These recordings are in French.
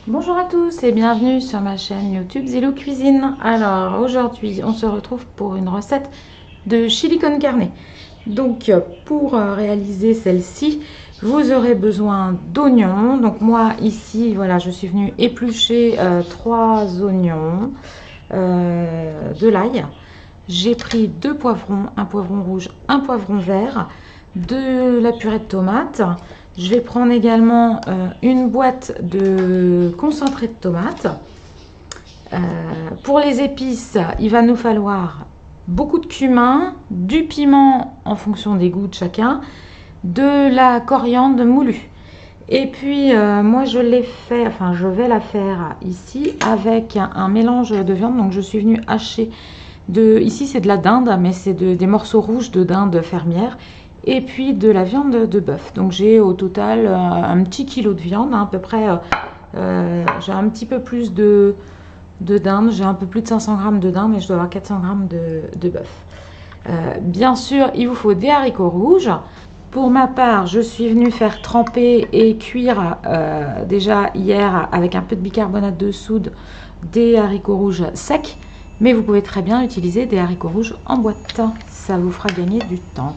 Bonjour à tous et bienvenue sur ma chaîne YouTube Zelo Cuisine. Alors aujourd'hui on se retrouve pour une recette de chili con carne. Donc pour réaliser celle-ci, vous aurez besoin d'oignons. Donc moi ici voilà, je suis venue éplucher 3 oignons, de l'ail. J'ai pris 2 poivrons, un poivron rouge, un poivron vert, de la purée de tomates. Je vais prendre également une boîte de concentré de tomates. Pour les épices, il va nous falloir beaucoup de cumin, du piment en fonction des goûts de chacun, de la coriandre moulue. Et puis moi je vais la faire ici avec un mélange de viande. Donc je suis venue hacher ici c'est de la dinde, mais c'est des morceaux rouges de dinde fermière. Et puis de la viande de bœuf. Donc j'ai au total un petit kilo de viande, hein, à peu près. J'ai un petit peu plus de dinde, j'ai un peu plus de 500 grammes de dinde et je dois avoir 400 grammes de bœuf. Bien sûr, il vous faut des haricots rouges. Pour ma part, je suis venue faire tremper et cuire déjà hier avec un peu de bicarbonate de soude des haricots rouges secs. Mais vous pouvez très bien utiliser des haricots rouges en boîte. Ça vous fera gagner du temps.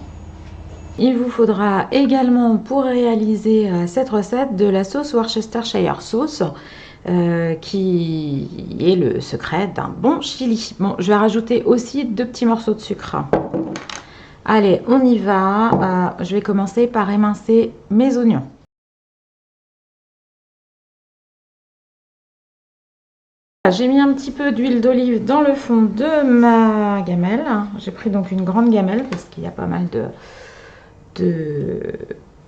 Il vous faudra également pour réaliser cette recette de la sauce Worcestershire sauce qui est le secret d'un bon chili. Bon, je vais rajouter aussi 2 petits morceaux de sucre. Allez, on y va. Je vais commencer par émincer mes oignons. J'ai mis un petit peu d'huile d'olive dans le fond de ma gamelle. J'ai pris donc une grande gamelle parce qu'il y a pas mal de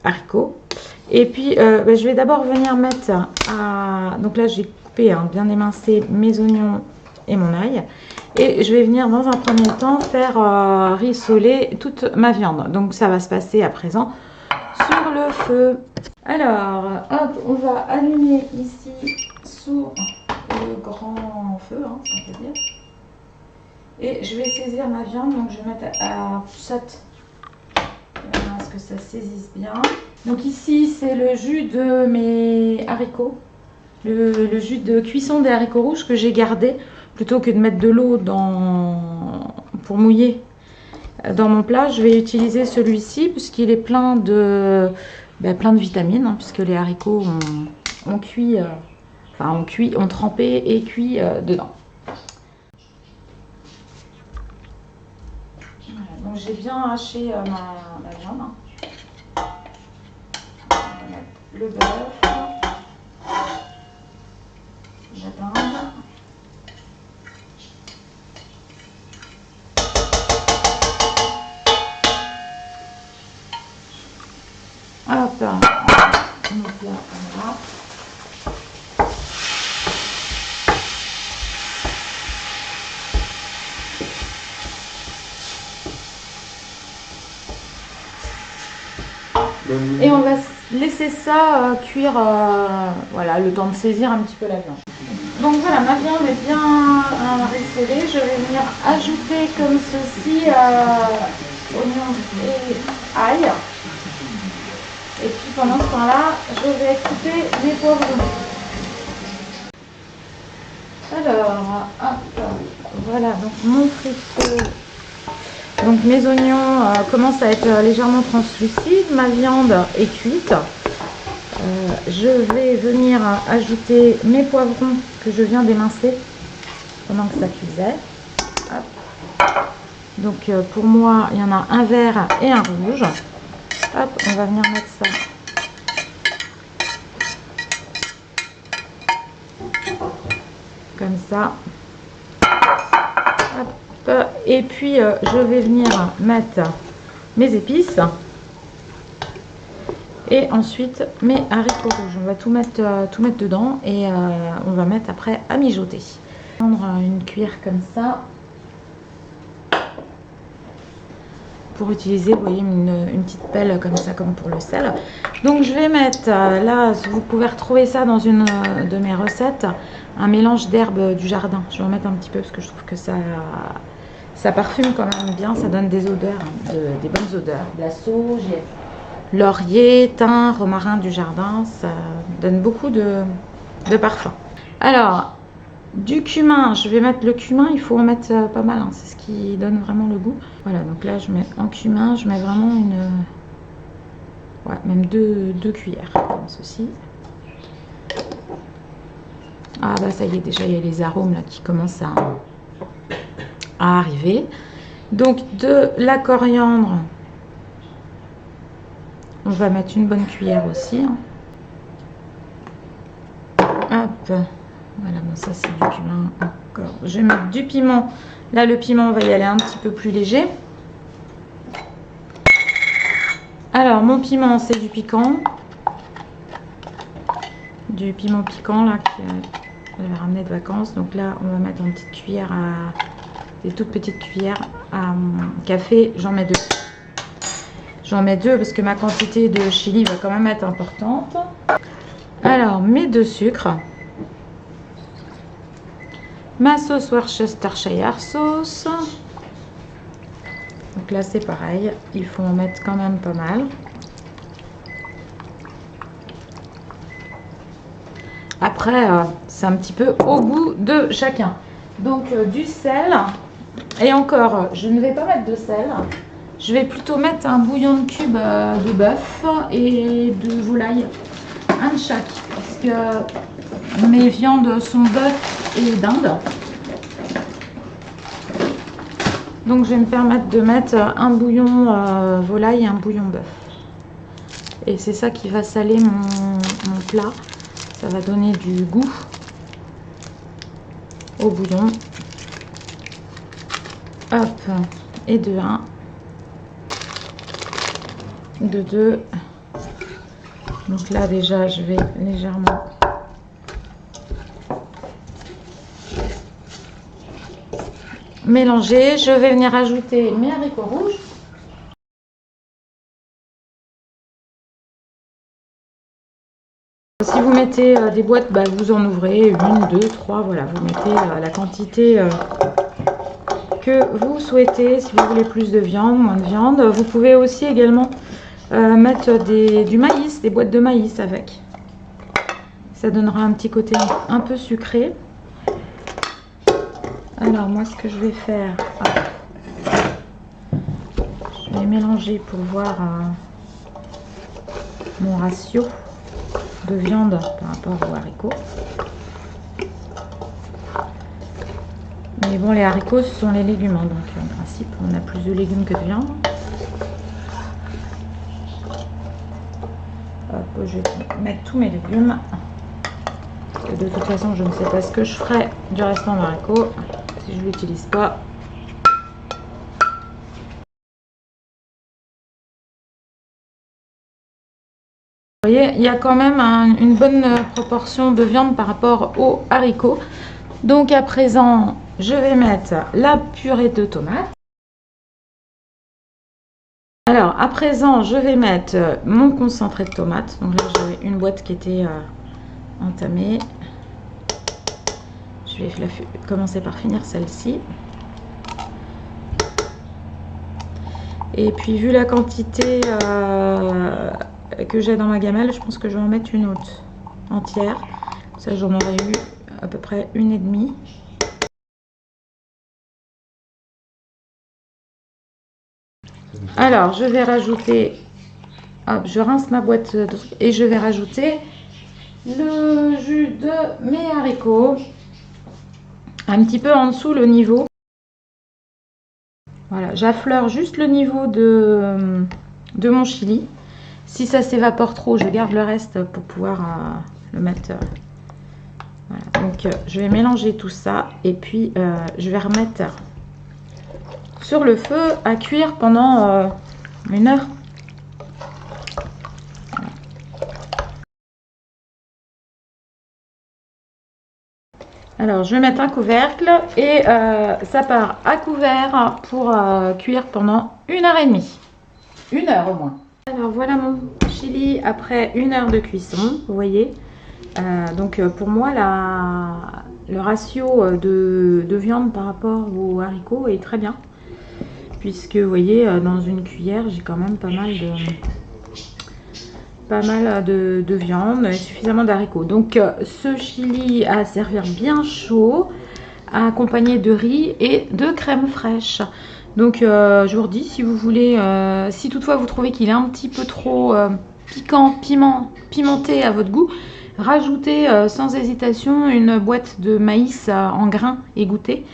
haricots. Et puis je vais d'abord venir mettre donc là j'ai coupé, bien émincé mes oignons et mon ail. Et je vais venir dans un premier temps faire rissoler toute ma viande. Donc ça va se passer à présent sur le feu. Alors hop, on va allumer ici sous le grand feu, si on peut dire. Et je vais saisir ma viande, donc je vais mettre à 7. Voilà, que ça saisisse bien. Donc ici c'est le jus de mes haricots, le jus de cuisson des haricots rouges que j'ai gardé plutôt que de mettre de l'eau pour mouiller dans mon plat. Je vais utiliser celui-ci puisqu'il est plein de vitamines, puisque les haricots ont trempé et cuit dedans. Voilà, donc j'ai bien haché ma viande. On va mettre le bœuf, la dinde. Hop, donc là, voilà. Et on va laisser ça cuire, voilà, le temps de saisir un petit peu la viande. Donc voilà, ma viande est bien rissolée. Je vais venir ajouter comme ceci oignons et ail. Et puis pendant ce temps-là, je vais couper mes poivrons. Alors, hop, voilà, donc mon feu. Donc mes oignons commencent à être légèrement translucides, ma viande est cuite. Je vais venir ajouter mes poivrons que je viens d'émincer pendant que ça cuisait. Hop. Donc pour moi, il y en a un vert et un rouge. Hop, on va venir mettre ça. Comme ça. Hop. Et puis je vais venir mettre mes épices. Et ensuite mes haricots rouges. On va tout mettre dedans et on va mettre après à mijoter. Prendre une cuillère comme ça. Pour utiliser, vous voyez, une petite pelle comme ça, comme pour le sel. Donc je vais mettre, là vous pouvez retrouver ça dans une de mes recettes, un mélange d'herbes du jardin. Je vais en mettre un petit peu parce que je trouve que ça parfume quand même bien, ça donne des odeurs, des bonnes odeurs. De la sauge, laurier, thym, romarin du jardin, ça donne beaucoup de de parfum. Alors, du cumin, je vais mettre le cumin, il faut en mettre pas mal, hein, c'est ce qui donne vraiment le goût. Voilà, donc là je mets en cumin, je mets vraiment ouais, même deux cuillères, comme ceci. Ah bah ça y est, déjà il y a les arômes là qui commencent à arriver. Donc de la coriandre, on va mettre une bonne cuillère aussi. Hop. Voilà, bon ça c'est du cumin encore. Je vais mettre du piment. Là le piment on va y aller un petit peu plus léger. Alors mon piment c'est du piquant. Du piment piquant là que j'avais ramené de vacances. Donc là on va mettre en petite cuillère des toutes petites cuillères à café. J'en mets 2. J'en mets 2 parce que ma quantité de chili va quand même être importante. Alors mes 2 sucres. Ma sauce Worcestershire sauce. Donc là c'est pareil, il faut en mettre quand même pas mal. Après c'est un petit peu au goût de chacun. Donc du sel. Et encore, je ne vais pas mettre de sel. Je vais plutôt mettre un bouillon de cube de bœuf et de volaille. Un de chaque. Parce que mes viandes sont bœuf et dinde. Donc je vais me permettre de mettre un bouillon volaille et un bouillon bœuf. Et c'est ça qui va saler mon plat. Ça va donner du goût au bouillon. Hop, et de 1. De 2. Donc là déjà je vais légèrement mélanger. Je vais venir ajouter mes haricots rouges. Si vous mettez des boîtes, bah, vous en ouvrez 1, 2, 3, voilà, vous mettez la quantité que vous souhaitez. Si vous voulez plus de viande, moins de viande, vous pouvez aussi également mettre du maïs, des boîtes de maïs avec. Ça donnera un petit côté un peu sucré. Alors moi ce que je vais faire, je vais mélanger pour voir mon ratio de viande par rapport aux haricots. Mais bon, les haricots ce sont les légumes, hein, donc en principe on a plus de légumes que de viande. Hop, je vais mettre tous mes légumes. Parce que de toute façon je ne sais pas ce que je ferai du restant d'haricots si je ne l'utilise pas. Vous voyez, il y a quand même une bonne proportion de viande par rapport aux haricots. Donc à présent, je vais mettre la purée de tomates. Alors à présent, je vais mettre mon concentré de tomates. Donc là, j'ai une boîte qui était entamée. Je vais commencer par finir celle-ci. Et puis vu la quantité que j'ai dans ma gamelle, je pense que je vais en mettre une autre entière. Ça, j'en aurais eu à peu près 1,5. Alors je vais rajouter, hop, je rince ma boîte de trucs et je vais rajouter le jus de mes haricots un petit peu en dessous le niveau. Voilà, j'affleure juste le niveau de mon chili. Si ça s'évapore trop, je garde le reste pour pouvoir le mettre. Voilà. Donc je vais mélanger tout ça et puis je vais remettre sur le feu à cuire pendant 1 heure. Alors je vais mettre un couvercle et ça part à couvert pour cuire pendant 1h30. 1 heure au moins. Alors voilà mon chili après 1 heure de cuisson, vous voyez. Donc pour moi le ratio de viande par rapport aux haricots est très bien. Puisque vous voyez dans une cuillère j'ai quand même pas pas mal de viande et suffisamment d'haricots. Donc ce chili à servir bien chaud, accompagné de riz et de crème fraîche. Donc je vous redis, si vous voulez, si toutefois vous trouvez qu'il est un petit peu trop piquant, pimenté à votre goût, rajoutez sans hésitation une boîte de maïs en grains égouttés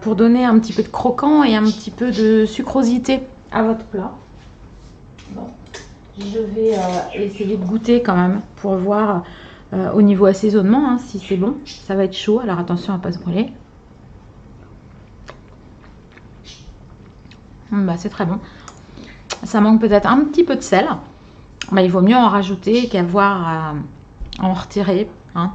pour donner un petit peu de croquant et un petit peu de sucrosité à votre plat. Bon, je vais essayer de goûter quand même pour voir au niveau assaisonnement hein, si c'est bon. Ça va être chaud, alors attention à ne pas se brûler. Bah, c'est très bon. Ça manque peut-être un petit peu de sel. Bah, il vaut mieux en rajouter qu'avoir à en retirer. Hein.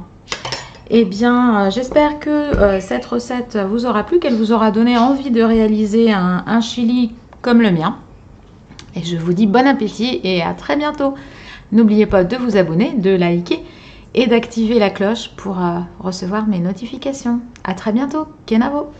Eh bien, j'espère que cette recette vous aura plu, qu'elle vous aura donné envie de réaliser un chili comme le mien. Et je vous dis bon appétit et à très bientôt. N'oubliez pas de vous abonner, de liker et d'activer la cloche pour recevoir mes notifications. À très bientôt. Kenavo!